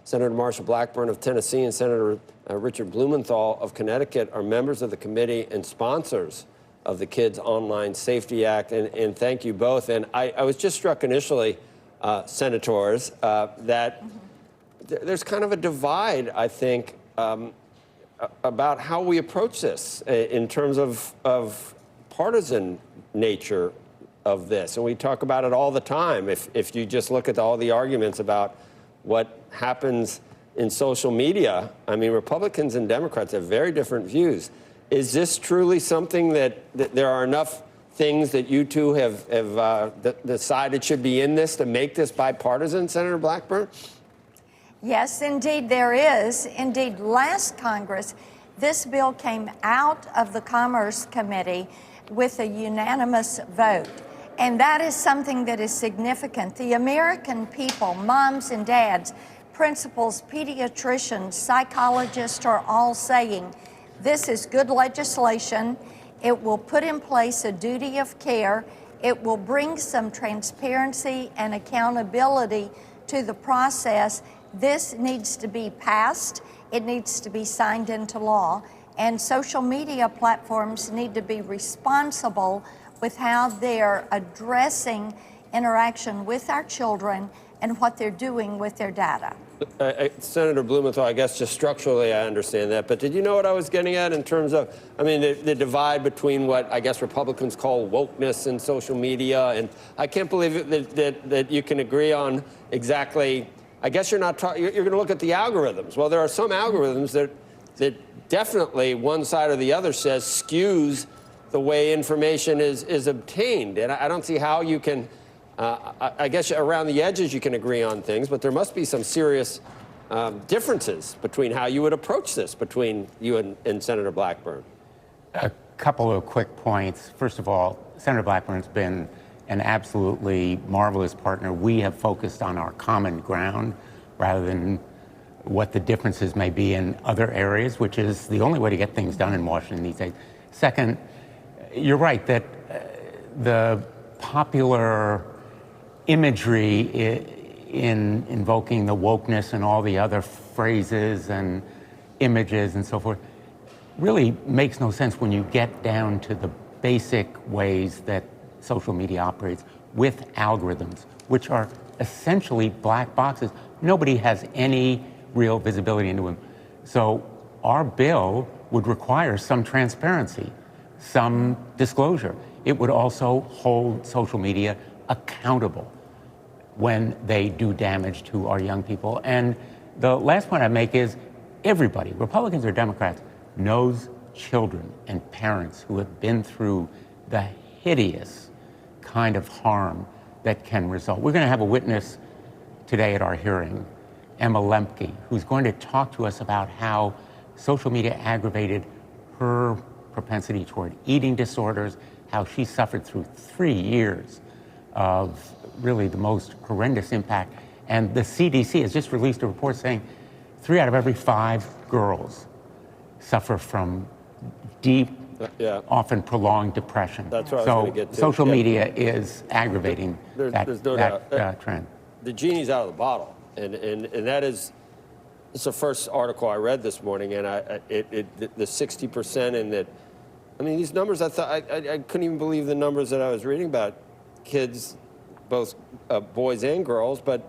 Senator Marsha Blackburn of Tennessee and Senator Richard Blumenthal of Connecticut are members of the committee and sponsors of the Kids Online Safety Act. And thank you both. And I was just struck initially, senators, that there's kind of a divide, I think, about how we approach this in terms of partisan nature of this. And we talk about it all the time. If you just look at all the arguments about what happens in social media, I mean, Republicans and Democrats have very different views. Is this truly something that there are enough things that you two have decided should be in this to make this bipartisan, Senator Blackburn? Yes, indeed there is. Indeed, last Congress, this bill came out of the Commerce Committee with a unanimous vote. And that is something that is significant. The American people, moms and dads, principals, pediatricians, psychologists are all saying this is good legislation. It will put in place a duty of care. It will bring some transparency and accountability to the process. This needs to be passed. It needs to be signed into law. And social media platforms need to be responsible with how they're addressing interaction with our children and what they're doing with their data. Senator Blumenthal, I guess just structurally I understand that, but did you know what I was getting at in terms of, I mean, the divide between what I guess Republicans call wokeness and social media, and I can't believe that you can agree on exactly, I guess you're not you're going to look at the algorithms. Well, there are some algorithms that definitely one side or the other says skews the way information is obtained, and I don't see how you can. I guess around the edges you can agree on things, but there must be some serious differences between how you would approach this between you and Senator Blackburn. A couple of quick points. First of all, Senator Blackburn's been an absolutely marvelous partner. We have focused on our common ground rather than what the differences may be in other areas, which is the only way to get things done in Washington these days. Second, you're right that the popular imagery in invoking the wokeness and all the other phrases and images and so forth really makes no sense when you get down to the basic ways that social media operates with algorithms, which are essentially black boxes. Nobody has any real visibility into them. So our bill would require some transparency, some disclosure. It would also hold social media accountable when they do damage to our young people. And the last point I make is everybody, Republicans or Democrats, knows children and parents who have been through the hideous kind of harm that can result. We're going to have a witness today at our hearing, Emma Lemke, who's going to talk to us about how social media aggravated her propensity toward eating disorders, how she suffered through 3 years of really the most horrendous impact. And the CDC has just released a report saying 3 out of every 5 girls suffer from deep, often prolonged depression. That's what I was going to get to. Social media is aggravating that trend. The genie's out of the bottle, and that is, it's the first article I read this morning, and the 60% and that, I mean, these numbers, I thought, I couldn't even believe the numbers that I was reading about kids, both boys and girls, but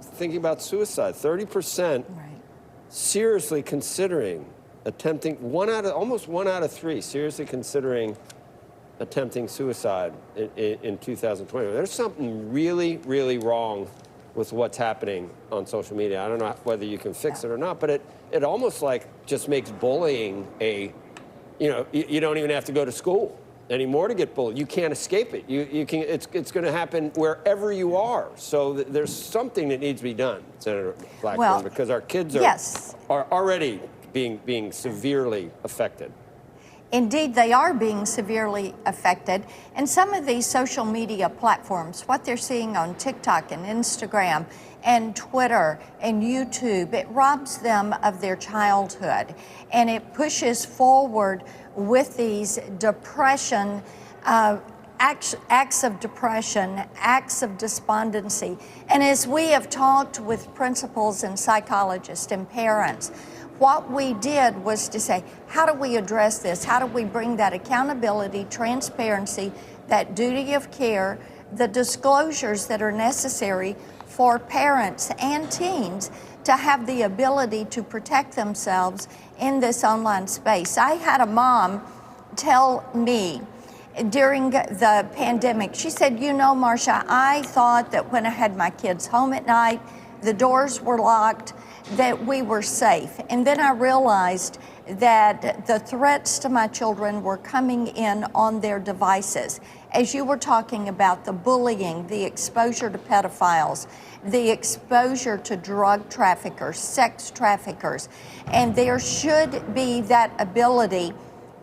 thinking about suicide, 30% seriously considering attempting, almost one out of 3 seriously considering attempting suicide in 2020. There's something really, really wrong with what's happening on social media. I don't know whether you can fix it or not, but it almost like just makes bullying you don't even have to go to school anymore to get bullied. You can't escape it. You can. It's going to happen wherever you are. So there's something that needs to be done, Senator Blackburn, because our kids are already being severely affected. Indeed, they are being severely affected. And some of these social media platforms, what they're seeing on TikTok and Instagram and Twitter and YouTube, it robs them of their childhood. And it pushes forward with these depression acts of depression, acts of despondency. And as we have talked with principals and psychologists and parents, what we did was to say, how do we address this? How do we bring that accountability, transparency, that duty of care, the disclosures that are necessary for parents and teens to have the ability to protect themselves in this online space? I had a mom tell me during the pandemic, she said, you know, Marsha, I thought that when I had my kids home at night, the doors were locked, that we were safe. And then I realized that the threats to my children were coming in on their devices. As you were talking about the bullying, the exposure to pedophiles, the exposure to drug traffickers, sex traffickers, and there should be that ability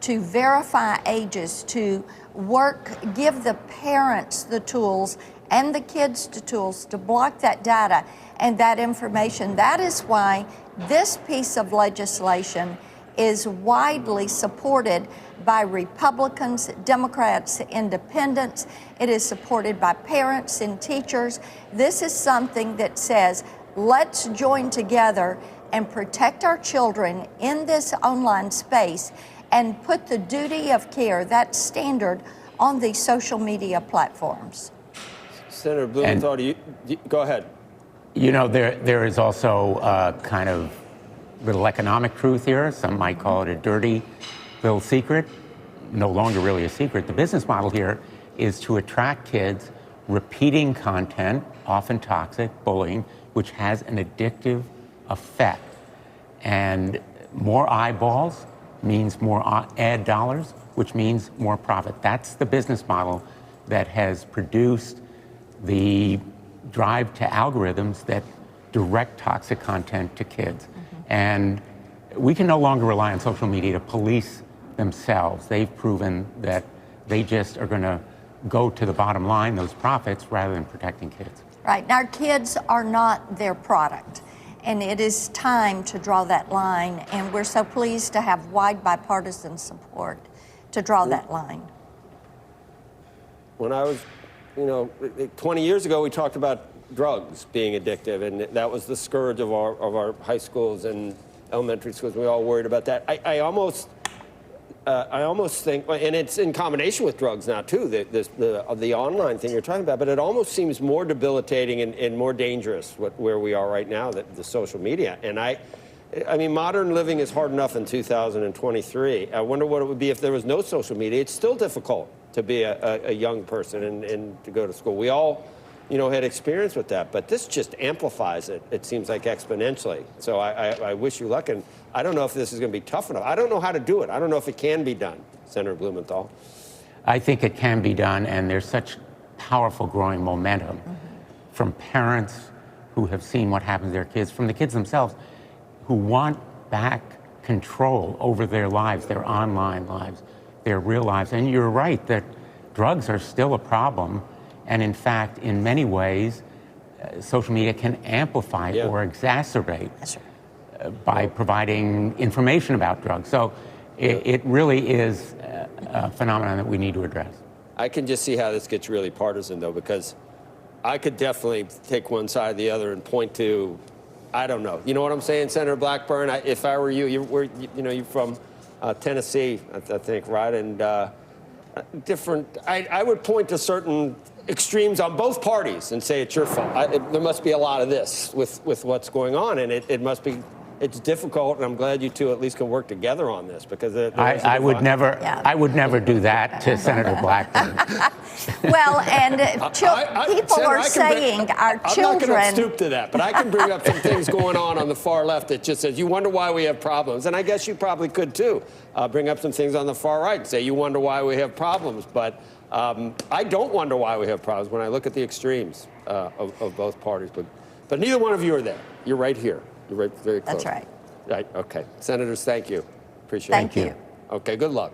to verify ages, to work, give the parents the tools and the kids the tools to block that data and that information. That is why this piece of legislation is widely supported by Republicans, Democrats, Independents. It is supported by parents and teachers. This is something that says, let's join together and protect our children in this online space and put the duty of care, that standard, on these social media platforms. Senator Blumenthal, go ahead. You know, there is also a kind of little economic truth here. Some might call it a dirty little secret. No longer really a secret. The business model here is to attract kids, repeating content, often toxic, bullying, which has an addictive effect. And more eyeballs means more ad dollars, which means more profit. That's the business model that has produced the drive to algorithms that direct toxic content to kids. And we can no longer rely on social media to police themselves. They've proven that they just are going to go to the bottom line, those profits, rather than protecting kids. Right. Our kids are not their product. And it is time to draw that line. And we're so pleased to have wide bipartisan support to draw that line. When I was, 20 years ago, we talked about drugs being addictive, and that was the scourge of our high schools and elementary schools. We all worried about that. I almost think, and it's in combination with drugs now too, the online thing you're talking about, but it almost seems more debilitating and more dangerous where we are right now, the social media. And I mean, modern living is hard enough in 2023. I wonder what it would be if there was no social media. It's still difficult to be a young person and to go to school. We all, had experience with that, but this just amplifies it. It seems like exponentially. So I wish you luck, and I don't know if this is going to be tough enough. I don't know how to do it. I don't know if it can be done, Senator Blumenthal. I think it can be done, and there's such powerful growing momentum from parents who have seen what happens to their kids, from the kids themselves who want back control over their lives, their online lives, their real lives. And you're right that drugs are still a problem. And in fact, in many ways, social media can amplify or exacerbate by providing information about drugs. So it really is a phenomenon that we need to address. I can just see how this gets really partisan, though, because I could definitely take one side or the other and point to, I don't know. You know what I'm saying, Senator Blackburn? If I were you, you're from Tennessee, I think, right? And I would point to certain extremes on both parties and say it's your fault. There must be a lot of this with what's going on, and it's difficult, and I'm glad you two at least can work together on this, because I would never do that to Senator Blackburn. Well, and people are saying our children. I'm not going to stoop to that, but I can bring up some things going on the far left that just says, you wonder why we have problems. And I guess you probably could too. Bring up some things on the far right and say, you wonder why we have problems. But I don't wonder why we have problems when I look at the extremes of both parties. But neither one of you are there. You're right here. You're right very close. That's right. Right, okay. Senators, thank you. Appreciate it. Thank you. Okay, good luck.